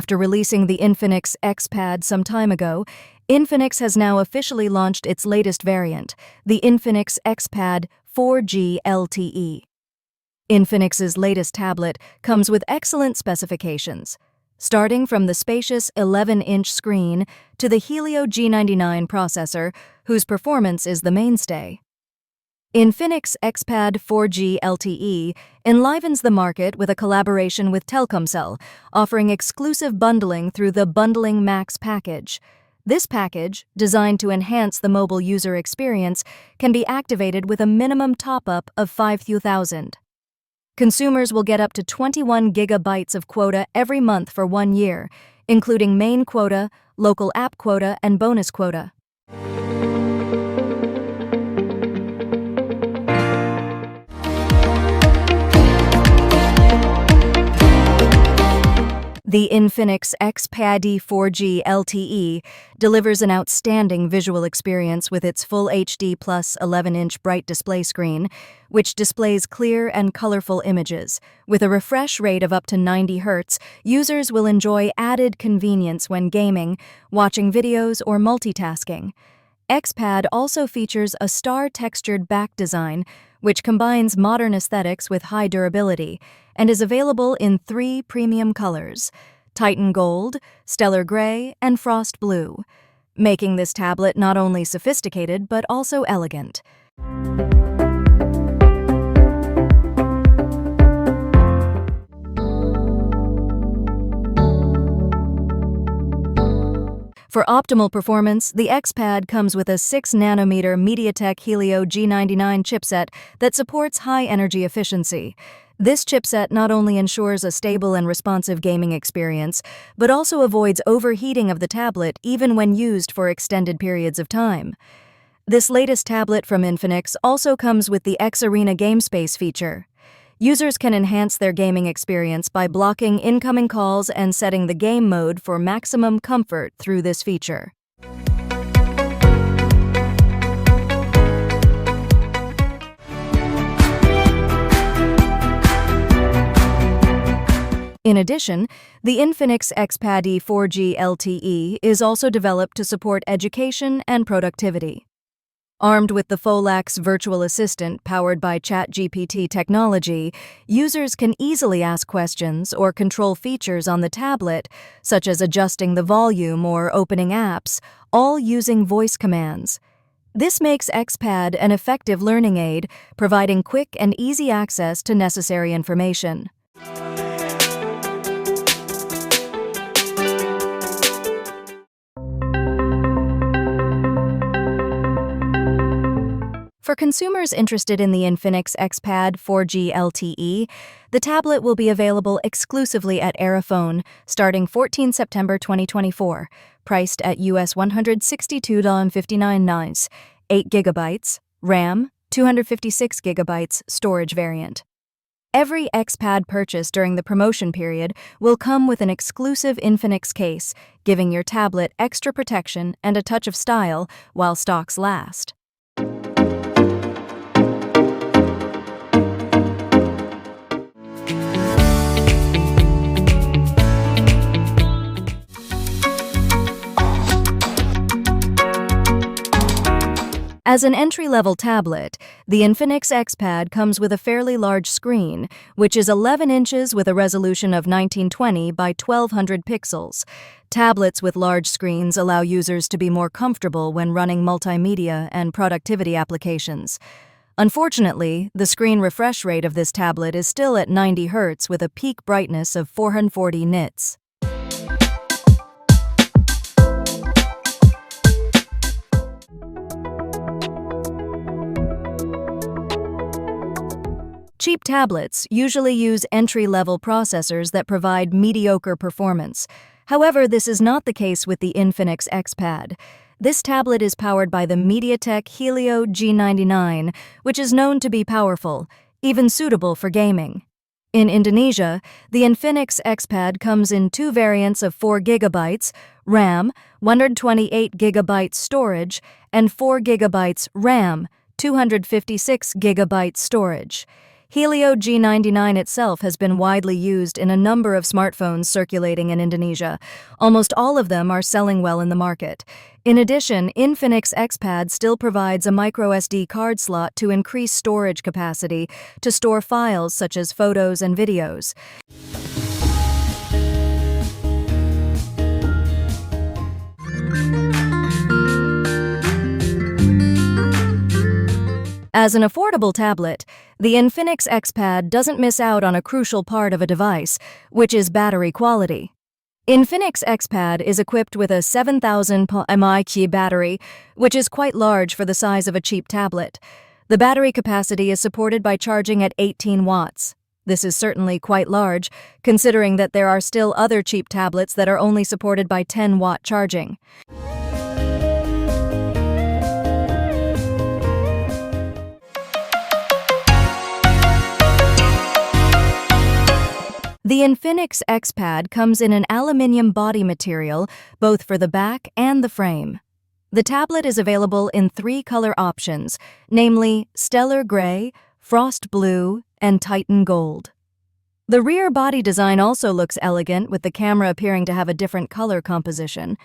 After releasing the Infinix XPAD some time ago, Infinix has now officially launched its latest variant, the Infinix XPAD 4G LTE. Infinix's latest tablet comes with excellent specifications, starting from the spacious 11-inch screen to the Helio G99 processor, whose performance is the mainstay. Infinix XPAD 4G LTE enlivens the market with a collaboration with Telkomsel, offering exclusive bundling through the Bundling Max package. This package, designed to enhance the mobile user experience, can be activated with a minimum top-up of 5,000. Consumers will get up to 21 gigabytes of quota every month for 1 year, including main quota, local app quota, and bonus quota. The Infinix XPAD 4G LTE delivers an outstanding visual experience with its Full HD Plus 11-inch bright display screen, which displays clear and colorful images. With a refresh rate of up to 90 Hz, users will enjoy added convenience when gaming, watching videos, or multitasking. XPAD also features a star-textured back design, which combines modern aesthetics with high durability, and is available in 3 premium colors: Titan Gold, Stellar Gray, and Frost Blue, making this tablet not only sophisticated but also elegant. For optimal performance, the XPAD comes with a 6nm MediaTek Helio G99 chipset that supports high energy efficiency. This chipset not only ensures a stable and responsive gaming experience, but also avoids overheating of the tablet even when used for extended periods of time. This latest tablet from Infinix also comes with the X Arena GameSpace feature. Users can enhance their gaming experience by blocking incoming calls and setting the game mode for maximum comfort through this feature. In addition, the Infinix XPAD 4G LTE is also developed to support education and productivity. Armed with the Folax virtual assistant powered by ChatGPT technology, users can easily ask questions or control features on the tablet, such as adjusting the volume or opening apps, all using voice commands. This makes XPAD an effective learning aid, providing quick and easy access to necessary information. For consumers interested in the Infinix XPAD 4G LTE, the tablet will be available exclusively at Aerophone starting 14 September 2024, priced at US $162.59, 8 GB, RAM, 256 GB storage variant. Every XPAD purchase during the promotion period will come with an exclusive Infinix case, giving your tablet extra protection and a touch of style while stocks last. As an entry-level tablet, the Infinix XPAD comes with a fairly large screen, which is 11 inches with a resolution of 1920 by 1200 pixels. Tablets with large screens allow users to be more comfortable when running multimedia and productivity applications. Unfortunately, the screen refresh rate of this tablet is still at 90 Hz with a peak brightness of 440 nits. Cheap tablets usually use entry-level processors that provide mediocre performance. However, this is not the case with the Infinix XPAD. This tablet is powered by the MediaTek Helio G99, which is known to be powerful, even suitable for gaming. In Indonesia, the Infinix XPAD comes in 2 variants of 4 GB RAM, 128 GB storage, and 4 GB RAM, 256 GB storage. Helio G99 itself has been widely used in a number of smartphones circulating in Indonesia. Almost all of them are selling well in the market. In addition, Infinix XPAD still provides a microSD card slot to increase storage capacity to store files such as photos and videos. As an affordable tablet, the Infinix XPAD doesn't miss out on a crucial part of a device, which is battery quality. Infinix XPAD is equipped with a 7000 mAh battery, which is quite large for the size of a cheap tablet. The battery capacity is supported by charging at 18 watts. This is certainly quite large, considering that there are still other cheap tablets that are only supported by 10-watt charging. The Infinix XPAD comes in an aluminium body material, both for the back and the frame. The tablet is available in 3 color options, namely Stellar Gray, Frost Blue, and Titan Gold. The rear body design also looks elegant, with the camera appearing to have a different color composition.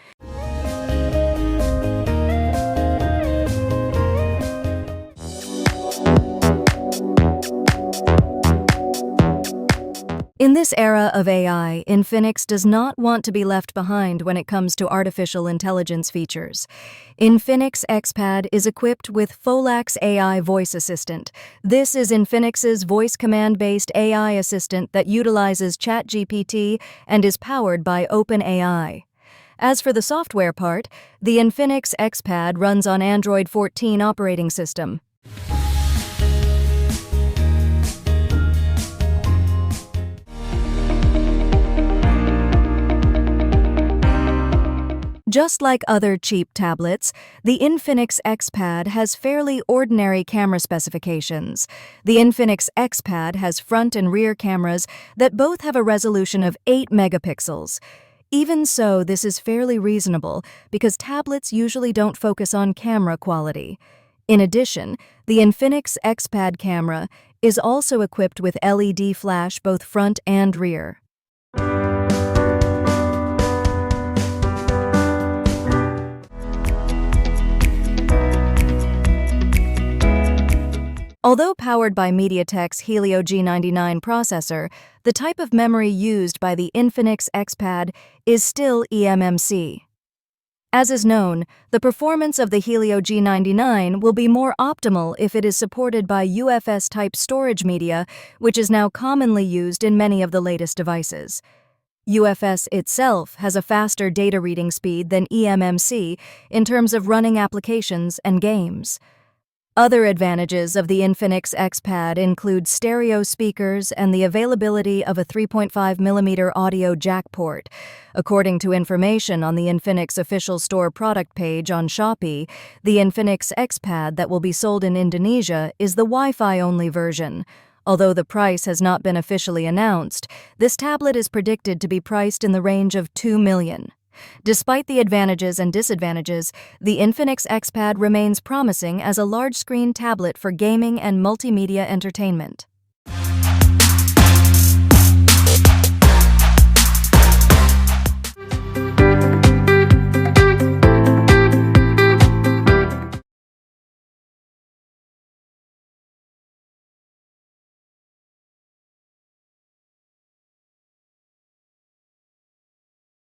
In this era of AI, Infinix does not want to be left behind when it comes to artificial intelligence features. Infinix XPAD is equipped with Folax AI Voice Assistant. This is Infinix's voice command-based AI assistant that utilizes ChatGPT and is powered by OpenAI. As for the software part, the Infinix XPAD runs on Android 14 operating system. Just like other cheap tablets, the Infinix XPAD has fairly ordinary camera specifications. The Infinix XPAD has front and rear cameras that both have a resolution of 8 megapixels. Even so, this is fairly reasonable because tablets usually don't focus on camera quality. In addition, the Infinix XPAD camera is also equipped with LED flash both front and rear. Although powered by MediaTek's Helio G99 processor, the type of memory used by the Infinix XPAD is still eMMC. As is known, the performance of the Helio G99 will be more optimal if it is supported by UFS-type storage media, which is now commonly used in many of the latest devices. UFS itself has a faster data reading speed than eMMC in terms of running applications and games. Other advantages of the Infinix XPAD include stereo speakers and the availability of a 3.5mm audio jack port. According to information on the Infinix official store product page on Shopee, the Infinix XPAD that will be sold in Indonesia is the Wi-Fi-only version. Although the price has not been officially announced, this tablet is predicted to be priced in the range of $2 million. Despite the advantages and disadvantages, the Infinix XPAD remains promising as a large-screen tablet for gaming and multimedia entertainment.